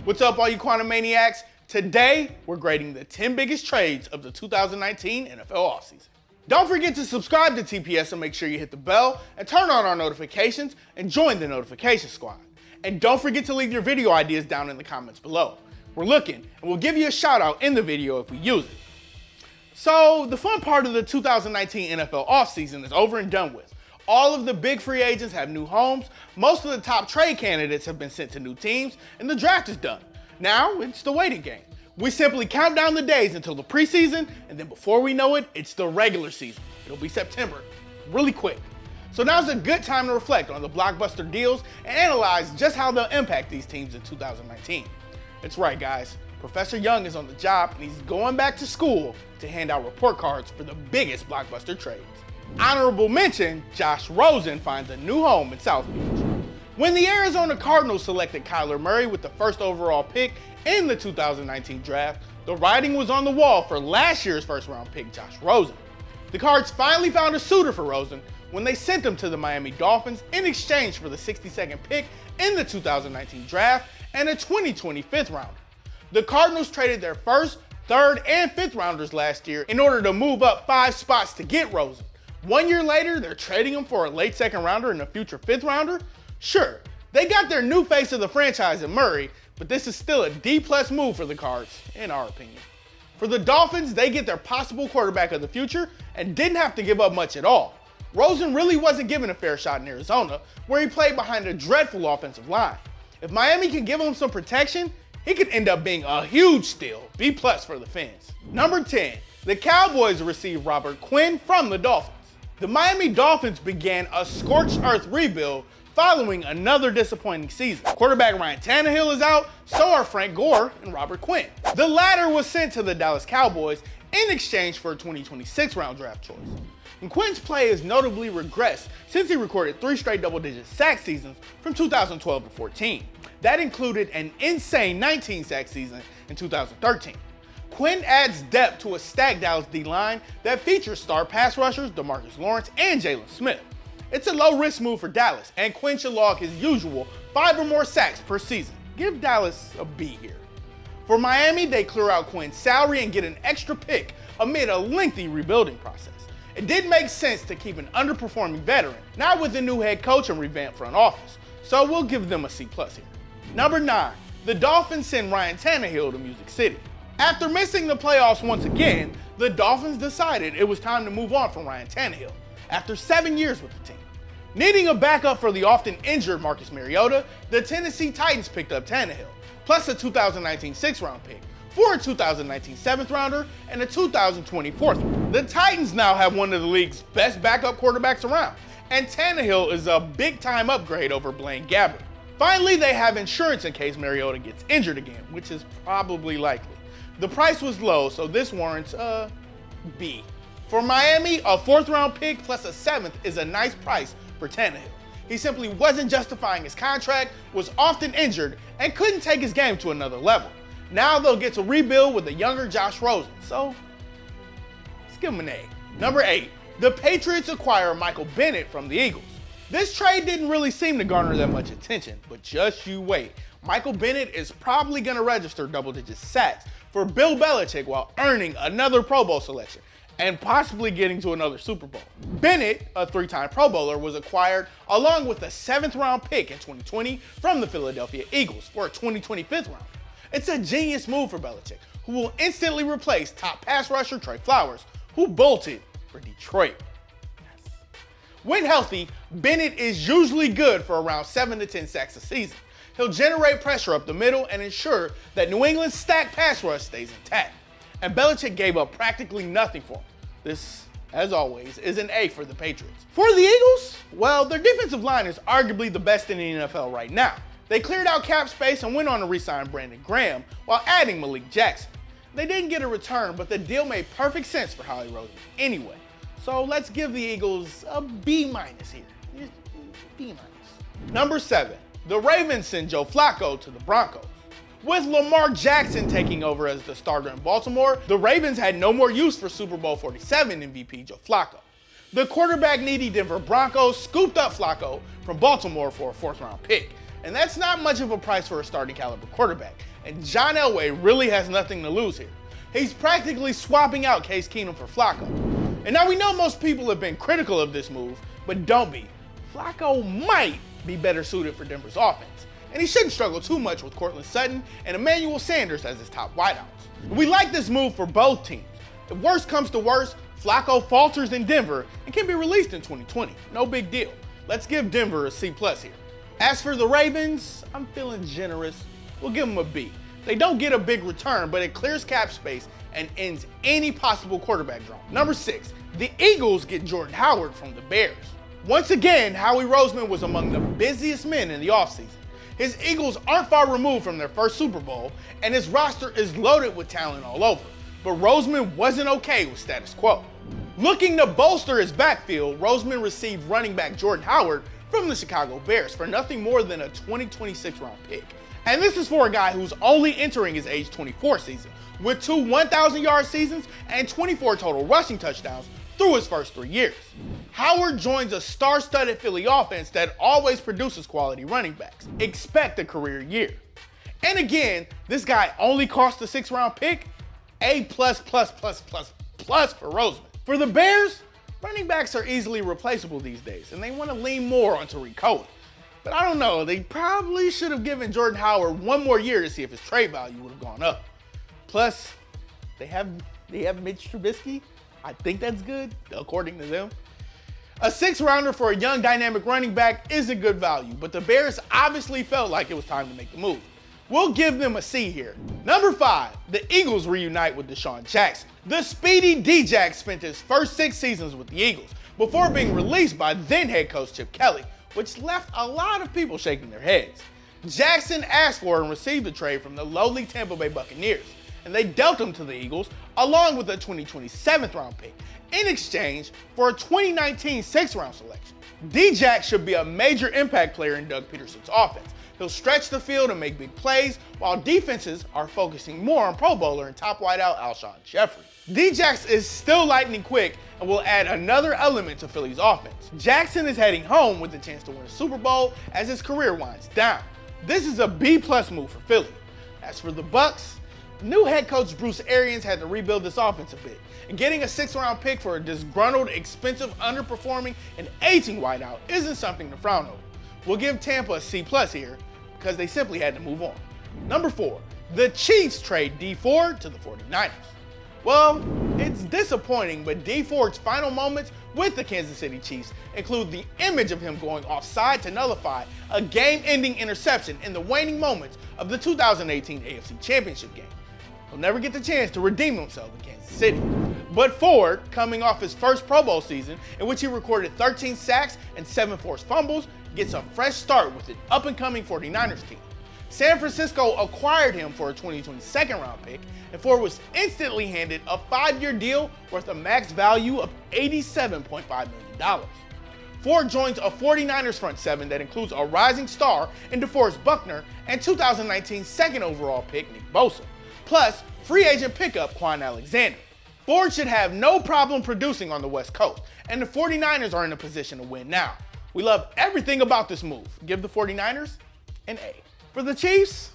What's up, all you quantum maniacs? Today, we're grading the 10 biggest trades of the 2019 NFL offseason. Don't forget to subscribe to TPS and make sure you hit the bell and turn on our notifications and join the notification squad. And don't forget to leave your video ideas down in the comments below. We're looking, and we'll give you a shout out in the video if we use it. So, the fun part of the 2019 NFL offseason is over and done with. All of the big free agents have new homes, most of the top trade candidates have been sent to new teams, and the draft is done. Now, it's the waiting game. We simply count down the days until the preseason, and then before we know it, it's the regular season. It'll be September, really quick. So now's a good time to reflect on the blockbuster deals and analyze just how they'll impact these teams in 2019. That's right, guys. Professor Young is on the job, and he's going back to school to hand out report cards for the biggest blockbuster trades. Honorable mention, Josh Rosen finds a new home in South Beach. When the Arizona Cardinals selected Kyler Murray with the first overall pick in the 2019 draft, the writing was on the wall for last year's first-round pick, Josh Rosen. The Cards finally found a suitor for Rosen when they sent him to the Miami Dolphins in exchange for the 62nd pick in the 2019 draft and a 2020 fifth rounder. The Cardinals traded their first, third, and fifth rounders last year in order to move up 5 spots to get Rosen. 1 year later, they're trading him for a late second rounder and a future fifth rounder? Sure, they got their new face of the franchise in Murray, but this is still a D+ move for the Cards, in our opinion. For the Dolphins, they get their possible quarterback of the future and didn't have to give up much at all. Rosen really wasn't given a fair shot in Arizona, where he played behind a dreadful offensive line. If Miami can give him some protection, he could end up being a huge steal, B+ for the Fins. Number 10, the Cowboys received Robert Quinn from the Dolphins. The Miami Dolphins began a scorched earth rebuild following another disappointing season. Quarterback Ryan Tannehill is out, so are Frank Gore and Robert Quinn. The latter was sent to the Dallas Cowboys in exchange for a 2026 round draft choice. And Quinn's play has notably regressed since he recorded 3 straight double-digit sack seasons from 2012 to 14. That included an insane 19 sack season in 2013. Quinn adds depth to a stacked Dallas D-line that features star pass rushers DeMarcus Lawrence and Jalen Smith. It's a low-risk move for Dallas, and Quinn should log his usual 5 or more sacks per season. Give Dallas a B here. For Miami, they clear out Quinn's salary and get an extra pick amid a lengthy rebuilding process. It didn't make sense to keep an underperforming veteran, not with a new head coach and revamped front office, so we'll give them a C+ here. Number 9, the Dolphins send Ryan Tannehill to Music City. After missing the playoffs once again, the Dolphins decided it was time to move on from Ryan Tannehill after 7 years with the team. Needing a backup for the often injured Marcus Mariota, the Tennessee Titans picked up Tannehill, plus a 2019 6th-round pick, for a 2019 7th rounder and a 2020 4th rounder. The Titans now have one of the league's best backup quarterbacks around, and Tannehill is a big-time upgrade over Blaine Gabbert. Finally, they have insurance in case Mariota gets injured again, which is probably likely. The price was low, so this warrants a B. For Miami, a 4th-round pick plus a 7th is a nice price for Tannehill. He simply wasn't justifying his contract, was often injured, and couldn't take his game to another level. Now they'll get to rebuild with a younger Josh Rosen, so let's give him an A. Number 8, the Patriots acquire Michael Bennett from the Eagles. This trade didn't really seem to garner that much attention, but just you wait. Michael Bennett is probably going to register double-digit sacks for Bill Belichick while earning another Pro Bowl selection and possibly getting to another Super Bowl. Bennett, a 3-time Pro Bowler, was acquired along with a 7th-round pick in 2020 from the Philadelphia Eagles for a 2020 5th rounder. It's a genius move for Belichick, who will instantly replace top pass rusher Trey Flowers, who bolted for Detroit. When healthy, Bennett is usually good for around 7 to 10 sacks a season. He'll generate pressure up the middle and ensure that New England's stacked pass rush stays intact. And Belichick gave up practically nothing for him. This, as always, is an A for the Patriots. For the Eagles, well, their defensive line is arguably the best in the NFL right now. They cleared out cap space and went on to re-sign Brandon Graham while adding Malik Jackson. They didn't get a return, but the deal made perfect sense for Howie Roseman anyway. So let's give the Eagles a B- here. B-. Number 7, the Ravens send Joe Flacco to the Broncos. With Lamar Jackson taking over as the starter in Baltimore, the Ravens had no more use for Super Bowl 47 MVP Joe Flacco. The quarterback-needy Denver Broncos scooped up Flacco from Baltimore for a 4th-round pick, and that's not much of a price for a starting caliber quarterback, and John Elway really has nothing to lose here. He's practically swapping out Case Keenum for Flacco. And now we know most people have been critical of this move, but don't be. Flacco might be better suited for Denver's offense, and he shouldn't struggle too much with Courtland Sutton and Emmanuel Sanders as his top wideouts. We like this move for both teams. If worst comes to worst, Flacco falters in Denver and can be released in 2020. No big deal. Let's give Denver a C+ here. As for the Ravens, I'm feeling generous. We'll give them a B. They don't get a big return, but it clears cap space and ends any possible quarterback draw. Number 6, the Eagles get Jordan Howard from the Bears. Once again, Howie Roseman was among the busiest men in the offseason. His Eagles aren't far removed from their first Super Bowl, and his roster is loaded with talent all over. But Roseman wasn't okay with status quo. Looking to bolster his backfield, Roseman received running back Jordan Howard from the Chicago Bears for nothing more than a 2026 round pick. And this is for a guy who's only entering his age 24 season, with 2 1,000-yard seasons and 24 total rushing touchdowns through his first 3 years. Howard joins a star-studded Philly offense that always produces quality running backs. Expect a career year. And again, this guy only cost a 6th-round pick. A+++++ for Roseman. For the Bears, running backs are easily replaceable these days, and they want to lean more on Tariq Cohen. But I don't know, they probably should have given Jordan Howard 1 more year to see if his trade value would have gone up. Plus, they have Mitch Trubisky. I think that's good, according to them. A 6th-rounder for a young dynamic running back is a good value, but the Bears obviously felt like it was time to make the move. We'll give them a C here. Number 5, the Eagles reunite with DeSean Jackson. The speedy D-Jack spent his first 6 seasons with the Eagles before being released by then head coach Chip Kelly, which left a lot of people shaking their heads. Jackson asked for and received the trade from the lowly Tampa Bay Buccaneers, and they dealt him to the Eagles along with a 2027 round pick in exchange for a 2019 6th-round selection. D-Jack should be a major impact player in Doug Peterson's offense. He'll stretch the field and make big plays, while defenses are focusing more on Pro Bowler and top wideout Alshon Jeffrey. D-Jax is still lightning quick and will add another element to Philly's offense. Jackson is heading home with the chance to win a Super Bowl as his career winds down. This is a B+ move for Philly. As for the Bucs, new head coach Bruce Arians had to rebuild this offense a bit, and getting a 6th-round pick for a disgruntled, expensive, underperforming, and aging wideout isn't something to frown over. We'll give Tampa a C+ here, because they simply had to move on. Number 4, the Chiefs trade Dee Ford to the 49ers. Well, it's disappointing, but Dee Ford's final moments with the Kansas City Chiefs include the image of him going offside to nullify a game-ending interception in the waning moments of the 2018 AFC Championship game. He'll never get the chance to redeem himself in Kansas City. But Ford, coming off his first Pro Bowl season, in which he recorded 13 sacks and 7 forced fumbles, gets a fresh start with an up-and-coming 49ers team. San Francisco acquired him for a 2020 2nd-round pick, and Ford was instantly handed a 5-year deal worth a max value of $87.5 million. Ford joins a 49ers front 7 that includes a rising star in DeForest Buckner and 2019 2nd overall pick Nick Bosa, plus free agent pickup Quan Alexander. Ford should have no problem producing on the West Coast, and the 49ers are in a position to win now. We love everything about this move. Give the 49ers an A. For the Chiefs,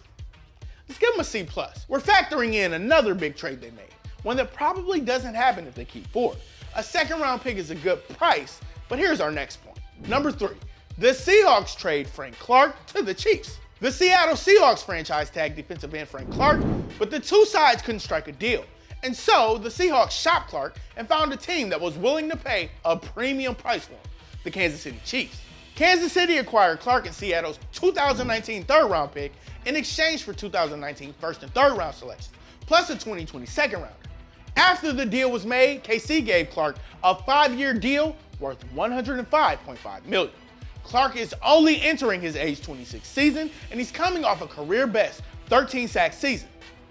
let's give them a C+. We're factoring in another big trade they made, one that probably doesn't happen if they keep Ford. A 2nd-round pick is a good price, but here's our next point. Number 3, the Seahawks trade Frank Clark to the Chiefs. The Seattle Seahawks franchise tagged defensive end Frank Clark, but the two sides couldn't strike a deal. And so the Seahawks shopped Clark and found a team that was willing to pay a premium price for him, the Kansas City Chiefs. Kansas City acquired Clark and Seattle's 2019 3rd-round pick in exchange for 2019 1st and 3rd-round selections, plus a 2020 2nd-rounder. After the deal was made, KC gave Clark a 5-year deal worth $105.5 million. Clark is only entering his age 26 season, and he's coming off a career-best 13-sack season.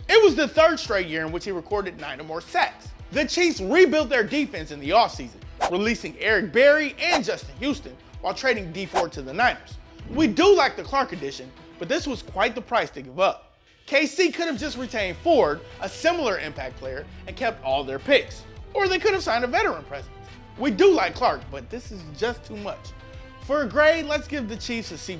It was the 3rd straight year in which he recorded 9 or more sacks. The Chiefs rebuilt their defense in the offseason, releasing Eric Berry and Justin Houston while trading Dee Ford to the Niners. We do like the Clark addition, but this was quite the price to give up. KC could have just retained Ford, a similar impact player, and kept all their picks. Or they could have signed a veteran presence. We do like Clark, but this is just too much. For a grade, let's give the Chiefs a C+.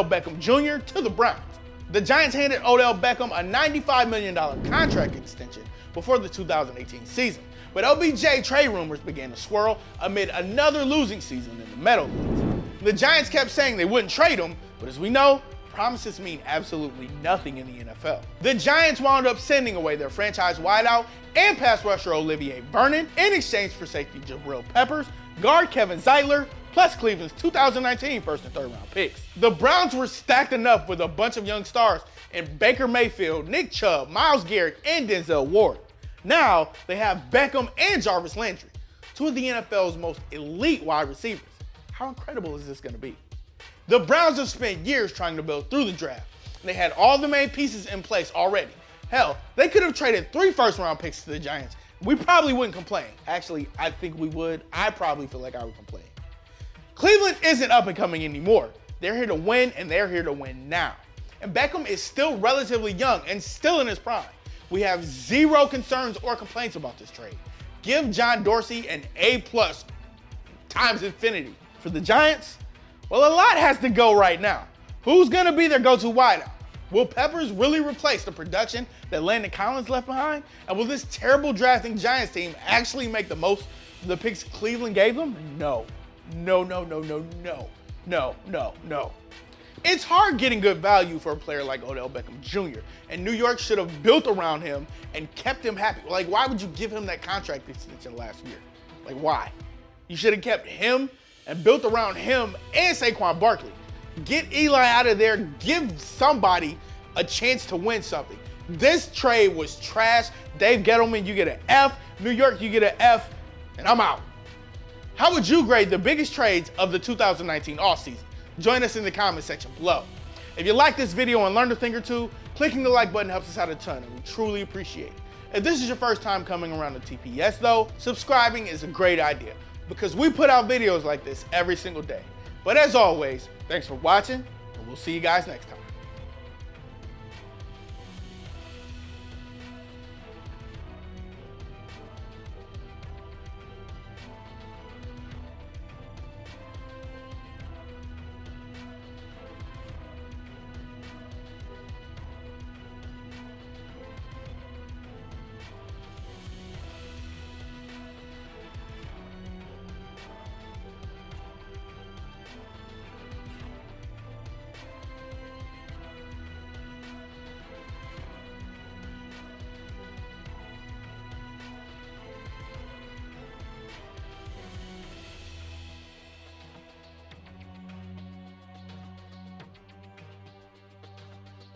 Odell Beckham Jr. to the Browns. The Giants handed Odell Beckham a $95 million contract extension before the 2018 season, but LBJ trade rumors began to swirl amid another losing season in the Meadow Leagues. The Giants kept saying they wouldn't trade him, but as we know, promises mean absolutely nothing in the NFL. The Giants wound up sending away their franchise wideout and pass rusher Olivier Vernon in exchange for safety Jabril Peppers, guard Kevin Zeitler, plus Cleveland's 2019 first and third round picks. The Browns were stacked enough with a bunch of young stars in Baker Mayfield, Nick Chubb, Myles Garrett, and Denzel Ward. Now they have Beckham and Jarvis Landry, two of the NFL's most elite wide receivers. How incredible is this going to be? The Browns have spent years trying to build through the draft. They had all the main pieces in place already. Hell, they could have traded 3 first-round picks to the Giants. We probably wouldn't complain. Actually, I think we would. I probably feel like I would complain. Cleveland isn't up and coming anymore. They're here to win, and they're here to win now. And Beckham is still relatively young and still in his prime. We have zero concerns or complaints about this trade. Give John Dorsey an A+ times infinity. For the Giants, well, a lot has to go right now. Who's gonna be their go-to wideout? Will Peppers really replace the production that Landon Collins left behind? And will this terrible drafting Giants team actually make the most of the picks Cleveland gave them? No. No, no, no, no, no, no, no, no. It's hard getting good value for a player like Odell Beckham Jr., and New York should have built around him and kept him happy. Like, why would you give him that contract extension last year? Like, why? You should have kept him and built around him and Saquon Barkley. Get Eli out of there. Give somebody a chance to win something. This trade was trash. Dave Gettleman, you get an F. New York, you get an F, and I'm out. How would you grade the biggest trades of the 2019 offseason? Join us in the comment section below. If you like this video and learned a thing or two, clicking the like button helps us out a ton, and we truly appreciate it. If this is your first time coming around to TPS though, subscribing is a great idea because we put out videos like this every single day. But as always, thanks for watching, and we'll see you guys next time.